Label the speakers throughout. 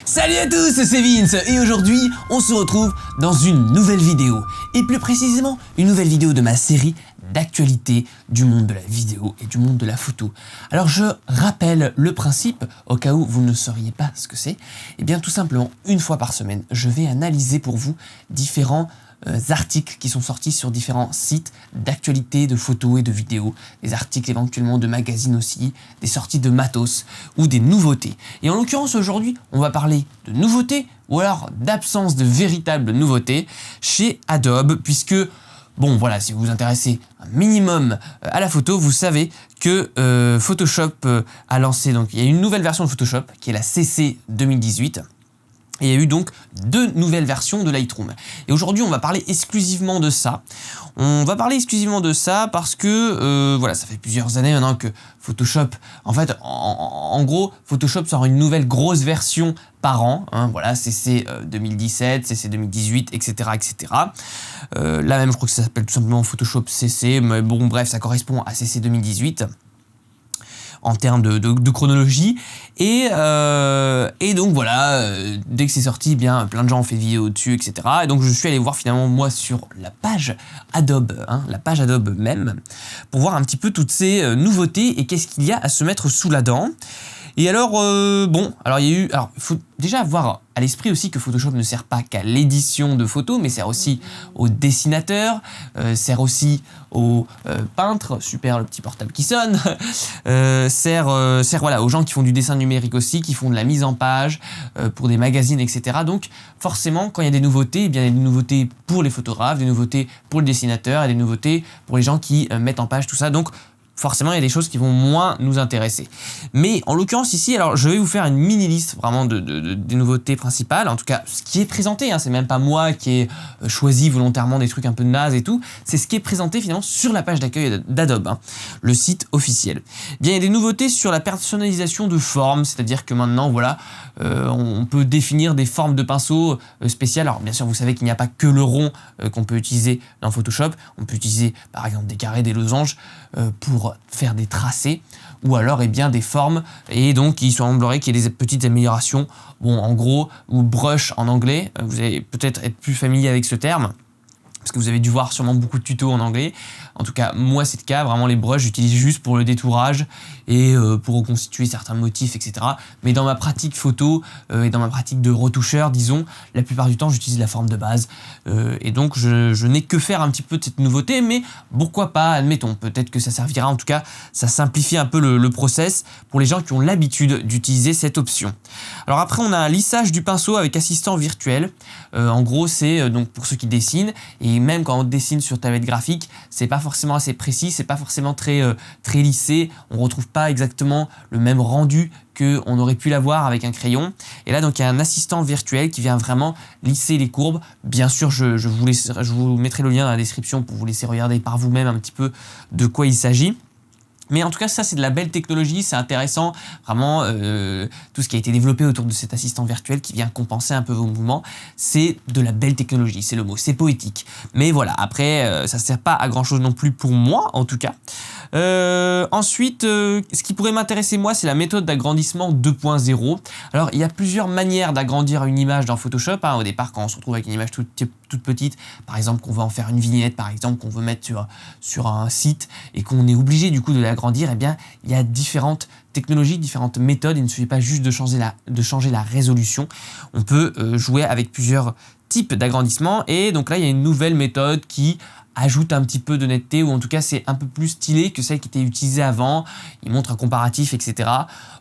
Speaker 1: Salut à tous, c'est Vince et aujourd'hui on se retrouve dans une nouvelle vidéo et plus précisément une nouvelle vidéo de ma série d'actualité du monde de la vidéo et du monde de la photo. Alors je rappelle le principe au cas où vous ne sauriez pas ce que c'est. Et bien tout simplement une fois par semaine je vais analyser pour vous différents articles qui sont sortis sur différents sites d'actualité, de photos et de vidéos, des articles éventuellement de magazines aussi, des sorties de matos ou des nouveautés. Et en l'occurrence aujourd'hui, on va parler de nouveautés ou alors d'absence de véritables nouveautés chez Adobe puisque bon voilà, si vous vous intéressez un minimum à la photo, vous savez que Photoshop a lancé, donc il y a une nouvelle version de Photoshop qui est la CC 2018. Et il y a eu donc deux nouvelles versions de Lightroom. Et aujourd'hui, on va parler exclusivement de ça. On va parler exclusivement de ça parce que, voilà, ça fait plusieurs années maintenant que Photoshop, en fait, en gros, Photoshop sort une nouvelle grosse version par an. Hein, voilà, CC 2017, CC 2018, etc., etc. Là même, je crois que ça s'appelle tout simplement Photoshop CC, mais bon, bref, ça correspond à CC 2018. En termes de chronologie et donc voilà, dès que c'est sorti, bien plein de gens ont fait vidéo dessus, etc. Et donc je suis allé voir finalement moi sur la page Adobe, hein, la page Adobe même, pour voir un petit peu toutes ces nouveautés et qu'est-ce qu'il y a à se mettre sous la dent. Et alors, bon, alors il y a eu, alors il faut déjà avoir à l'esprit aussi que Photoshop ne sert pas qu'à l'édition de photos, mais sert aussi aux dessinateurs, sert aussi aux peintres, super le petit portable qui sonne, sert voilà, aux gens qui font du dessin numérique aussi, qui font de la mise en page pour des magazines, etc. Donc forcément, quand il y a des nouveautés, eh bien, il y a des nouveautés pour les photographes, des nouveautés pour le dessinateur et des nouveautés pour les gens qui mettent en page tout ça. Donc forcément, il y a des choses qui vont moins nous intéresser. Mais en l'occurrence ici, alors je vais vous faire une mini liste vraiment des nouveautés principales. En tout cas, ce qui est présenté, hein, c'est même pas moi qui ai choisi volontairement des trucs un peu nazes et tout. C'est ce qui est présenté finalement sur la page d'accueil d'Adobe, hein, le site officiel. Bien, il y a des nouveautés sur la personnalisation de formes, c'est-à-dire que maintenant, voilà, on peut définir des formes de pinceau spéciales. Alors bien sûr, vous savez qu'il n'y a pas que le rond qu'on peut utiliser dans Photoshop. On peut utiliser par exemple des carrés, des losanges pour faire des tracés ou alors eh bien des formes, et donc il semblerait qu'il y ait des petites améliorations, bon en gros, ou brush en anglais, vous allez peut-être être plus familier avec ce terme parce que vous avez dû voir sûrement beaucoup de tutos en anglais. En tout cas, moi c'est le cas, vraiment les brushes j'utilise juste pour le détourage et pour reconstituer certains motifs, etc. Mais dans ma pratique photo et dans ma pratique de retoucheur, disons, la plupart du temps j'utilise la forme de base. Et donc je n'ai que faire un petit peu de cette nouveauté, mais pourquoi pas, admettons, peut-être que ça servira, en tout cas ça simplifie un peu le process pour les gens qui ont l'habitude d'utiliser cette option. Alors après on a un lissage du pinceau avec assistant virtuel. En gros c'est donc pour ceux qui dessinent, et même quand on dessine sur tablette graphique, c'est pas forcément assez précis, c'est pas forcément très lissé, on retrouve pas exactement le même rendu qu'on aurait pu l'avoir avec un crayon. Et là donc il y a un assistant virtuel qui vient vraiment lisser les courbes. Bien sûr je vous mettrai le lien dans la description pour vous laisser regarder par vous-même un petit peu de quoi il s'agit. Mais en tout cas, ça, c'est de la belle technologie, c'est intéressant, vraiment, tout ce qui a été développé autour de cet assistant virtuel qui vient compenser un peu vos mouvements, c'est de la belle technologie, c'est le mot, c'est poétique. Mais voilà, après, ça ne sert pas à grand-chose non plus pour moi, en tout cas. Ensuite, ce qui pourrait m'intéresser, moi, c'est la méthode d'agrandissement 2.0. Alors, il y a plusieurs manières d'agrandir une image dans Photoshop. Hein. Au départ, quand on se retrouve avec une image toute petite, par exemple, qu'on veut en faire une vignette, par exemple, qu'on veut mettre sur un site et qu'on est obligé, du coup, de l'agrandir, eh bien, il y a différentes technologies, différentes méthodes. Il ne suffit pas juste de changer la résolution. On peut jouer avec plusieurs types d'agrandissement. Et donc là, il y a une nouvelle méthode qui ajoute un petit peu de netteté, ou en tout cas c'est un peu plus stylé que celle qui était utilisée avant. Il montre un comparatif, etc.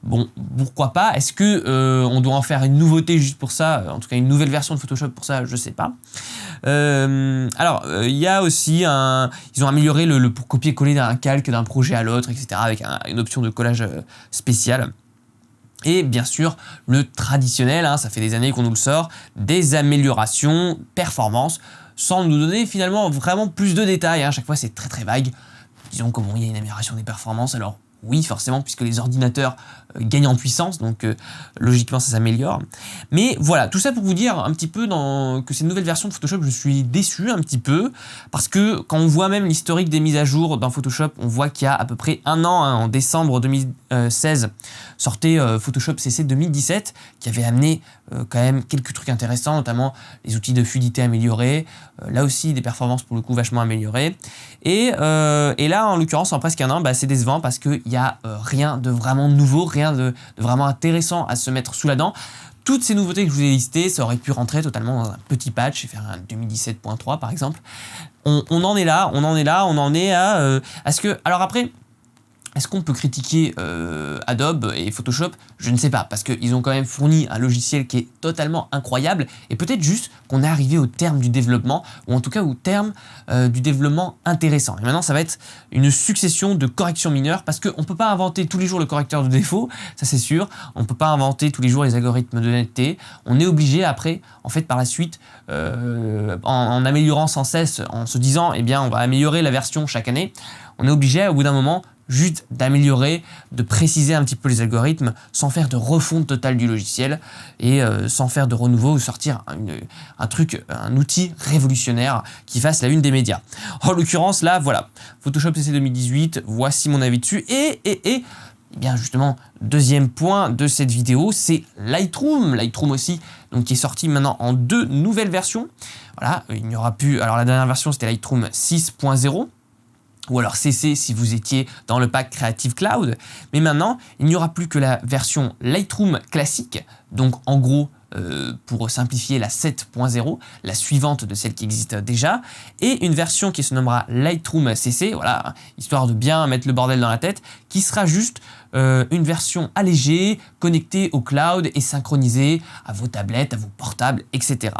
Speaker 1: Bon, pourquoi pas? Est-ce que on doit en faire une nouveauté juste pour ça? En tout cas une nouvelle version de Photoshop pour ça, je sais pas. Alors il y a aussi ils ont amélioré le pour copier-coller d'un calque d'un projet à l'autre, etc. avec une option de collage spéciale. Et bien sûr, le traditionnel, hein, ça fait des années qu'on nous le sort, des améliorations performance, sans nous donner finalement vraiment plus de détails. Hein. À chaque fois, c'est très très vague. Disons que bon, il y a une amélioration des performances, alors Oui, forcément, puisque les ordinateurs gagnent en puissance, donc logiquement ça s'améliore. Mais voilà, tout ça pour vous dire un petit peu que cette nouvelle version de Photoshop, je suis déçu un petit peu, parce que quand on voit même l'historique des mises à jour dans Photoshop, on voit qu'il y a à peu près un an, en décembre 2016, sortait Photoshop CC 2017, qui avait amené quand même quelques trucs intéressants, notamment les outils de fluidité améliorés, là aussi des performances pour le coup vachement améliorées. Et là, en l'occurrence, en presque un an, c'est décevant parce qu'il n'y a rien de vraiment nouveau, rien de vraiment intéressant à se mettre sous la dent. Toutes ces nouveautés que je vous ai listées, ça aurait pu rentrer totalement dans un petit patch et faire un 2017.3 par exemple. On en est là, on en est à ce que... Alors après... Est-ce qu'on peut critiquer Adobe et Photoshop? Je ne sais pas, parce qu'ils ont quand même fourni un logiciel qui est totalement incroyable, et peut-être juste qu'on est arrivé au terme du développement, ou en tout cas au terme du développement intéressant. Et maintenant, ça va être une succession de corrections mineures, parce qu'on ne peut pas inventer tous les jours le correcteur de défaut, ça c'est sûr, on ne peut pas inventer tous les jours les algorithmes de netteté, on est obligé après, en fait par la suite, en améliorant sans cesse, en se disant, eh bien on va améliorer la version chaque année, on est obligé au bout d'un moment juste d'améliorer, de préciser un petit peu les algorithmes sans faire de refonte totale du logiciel et sans faire de renouveau ou sortir un outil révolutionnaire qui fasse la une des médias. En l'occurrence là, voilà, Photoshop CC 2018, voici mon avis dessus et bien justement, deuxième point de cette vidéo, c'est Lightroom aussi, donc qui est sorti maintenant en 2 nouvelles versions. Voilà, il n'y aura plus, alors la dernière version c'était Lightroom 6.0, ou alors CC si vous étiez dans le pack Creative Cloud. Mais maintenant, il n'y aura plus que la version Lightroom classique, donc en gros, pour simplifier, la 7.0, la suivante de celle qui existe déjà, et une version qui se nommera Lightroom CC, voilà, histoire de bien mettre le bordel dans la tête, qui sera juste une version allégée, connectée au cloud et synchronisée à vos tablettes, à vos portables, etc.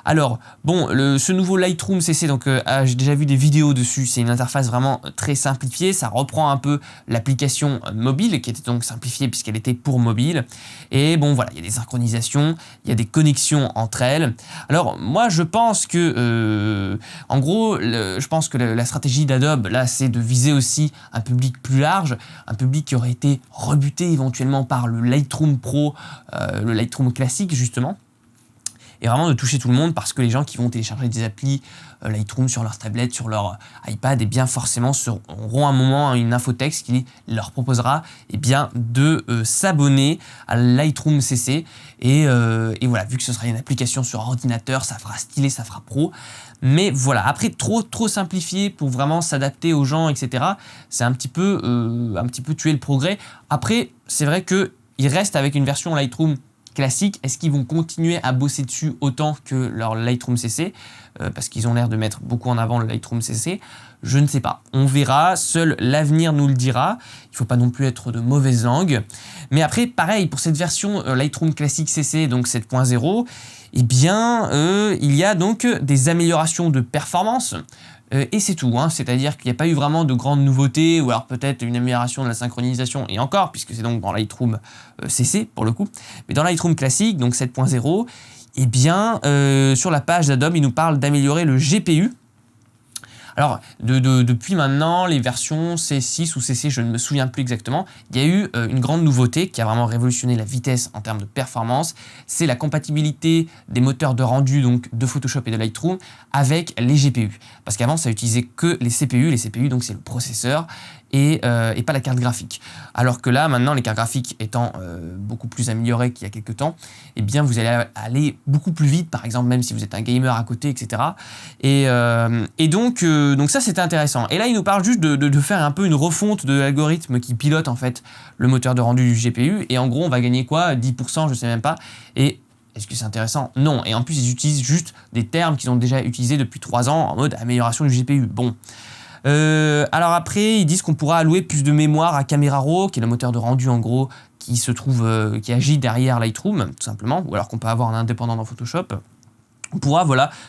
Speaker 1: Alors, bon, ce nouveau Lightroom CC, donc j'ai déjà vu des vidéos dessus, c'est une interface vraiment très simplifiée, ça reprend un peu l'application mobile, qui était donc simplifiée puisqu'elle était pour mobile, et bon voilà, il y a des synchronisations, il y a des connexions entre elles. Alors, moi je pense que, en gros, je pense que la stratégie d'Adobe, là, c'est de viser aussi un public plus large, un public qui aurait été rebuté éventuellement par le Lightroom Pro, le Lightroom classique justement, et vraiment de toucher tout le monde parce que les gens qui vont télécharger des applis Lightroom sur leur tablette, sur leur iPad, et bien forcément auront un moment une infotexte qui leur proposera bien de s'abonner à Lightroom CC et voilà, vu que ce sera une application sur ordinateur, ça fera stylé, ça fera pro. Mais voilà, après trop simplifié pour vraiment s'adapter aux gens, etc. C'est un petit peu tuer le progrès. Après, c'est vrai qu'il reste avec une version Lightroom classique. Est-ce qu'ils vont continuer à bosser dessus autant que leur Lightroom CC parce qu'ils ont l'air de mettre beaucoup en avant le Lightroom CC? Je ne sais pas. On verra. Seul l'avenir nous le dira. Il ne faut pas non plus être de mauvaise langue. Mais après, pareil, pour cette version Lightroom classique CC, donc 7.0, eh bien, il y a donc des améliorations de performance. Et c'est tout, hein. C'est-à-dire qu'il n'y a pas eu vraiment de grandes nouveautés, ou alors peut-être une amélioration de la synchronisation, et encore, puisque c'est donc dans Lightroom CC pour le coup, mais dans Lightroom classique, donc 7.0, eh bien, sur la page d'Adobe, il nous parle d'améliorer le GPU. Alors, depuis maintenant, les versions C6 ou CC, je ne me souviens plus exactement, il y a eu une grande nouveauté qui a vraiment révolutionné la vitesse en termes de performance. C'est la compatibilité des moteurs de rendu donc de Photoshop et de Lightroom avec les GPU. Parce qu'avant, ça utilisait que les CPU. Les CPU, donc c'est le processeur et pas la carte graphique. Alors que là, maintenant, les cartes graphiques étant beaucoup plus améliorées qu'il y a quelques temps, eh bien, vous allez aller beaucoup plus vite, par exemple, même si vous êtes un gamer à côté, etc. Et donc ça, c'était intéressant. Et là, il nous parle juste de faire un peu une refonte de l'algorithme qui pilote, en fait, le moteur de rendu du GPU. Et en gros, on va gagner quoi? 10%, je sais même pas. Et est-ce que c'est intéressant? Non. Et en plus, ils utilisent juste des termes qu'ils ont déjà utilisés depuis 3 ans en mode amélioration du GPU. Bon. Alors après, ils disent qu'on pourra allouer plus de mémoire à Camera Raw, qui est le moteur de rendu en gros qui se trouve, qui agit derrière Lightroom, tout simplement, ou alors qu'on peut avoir un indépendant dans Photoshop. On pourra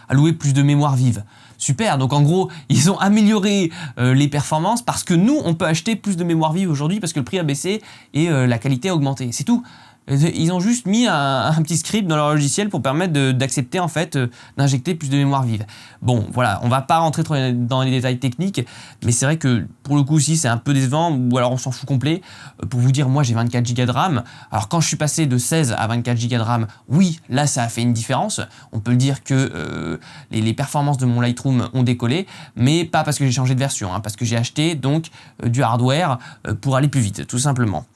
Speaker 1: allouer plus de mémoire vive. Super, donc en gros, ils ont amélioré les performances parce que nous, on peut acheter plus de mémoire vive aujourd'hui parce que le prix a baissé et la qualité a augmenté. C'est tout. Ils ont juste mis un petit script dans leur logiciel pour permettre d'accepter en fait d'injecter plus de mémoire vive. Bon, voilà, on va pas rentrer trop dans les détails techniques, mais c'est vrai que pour le coup aussi c'est un peu décevant, ou alors on s'en fout complet. Pour vous dire, moi j'ai 24 Go de RAM. Alors quand je suis passé de 16 à 24 Go de RAM, oui, là ça a fait une différence. On peut le dire que les performances de mon Lightroom ont décollé, mais pas parce que j'ai changé de version, hein, parce que j'ai acheté donc du hardware pour aller plus vite, tout simplement.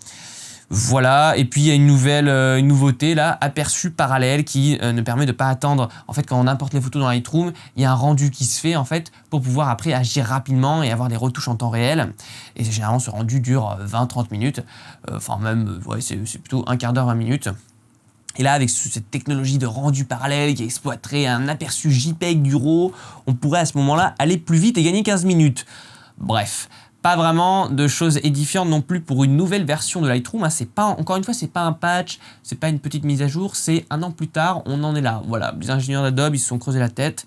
Speaker 1: Voilà, et puis il y a une nouveauté là, aperçu parallèle, qui ne permet de pas attendre. En fait, quand on importe les photos dans Lightroom, il y a un rendu qui se fait en fait pour pouvoir après agir rapidement et avoir des retouches en temps réel. Et généralement, ce rendu dure 20-30 minutes, enfin même, ouais, c'est plutôt un quart d'heure, 20 minutes. Et là, avec cette technologie de rendu parallèle qui exploiterait un aperçu JPEG du RAW, on pourrait à ce moment-là aller plus vite et gagner 15 minutes. Bref. Pas vraiment de choses édifiantes non plus pour une nouvelle version de Lightroom. Hein. C'est pas, encore une fois, c'est pas un patch, c'est pas une petite mise à jour, c'est un an plus tard, on en est là. Voilà, les ingénieurs d'Adobe, ils se sont creusés la tête.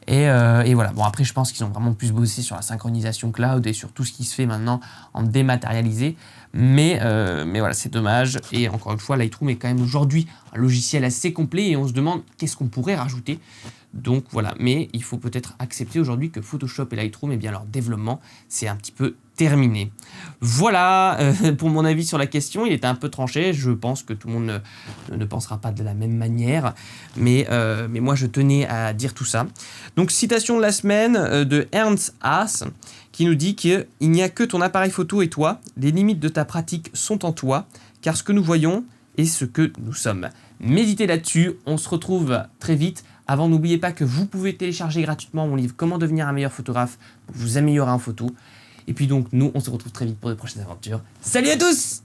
Speaker 1: Et voilà. Bon, après, je pense qu'ils ont vraiment plus bossé sur la synchronisation cloud et sur tout ce qui se fait maintenant en dématérialisé. Mais voilà, c'est dommage. Et encore une fois, Lightroom est quand même aujourd'hui un logiciel assez complet et on se demande qu'est-ce qu'on pourrait rajouter. Donc voilà, mais il faut peut-être accepter aujourd'hui que Photoshop et Lightroom, eh bien, leur développement, c'est un petit peu terminé. Voilà pour mon avis sur la question. Il était un peu tranché, je pense que tout le monde ne pensera pas de la même manière, mais moi je tenais à dire tout ça. Donc citation de la semaine de Ernst Haas, qui nous dit qu'il n'y a que ton appareil photo et toi, les limites de ta pratique sont en toi, car ce que nous voyons est ce que nous sommes. Méditez là-dessus, on se retrouve très vite. Avant, n'oubliez pas que vous pouvez télécharger gratuitement mon livre « Comment devenir un meilleur photographe » pour vous améliorer en photo. Et puis donc, nous, on se retrouve très vite pour de prochaines aventures. Salut à tous!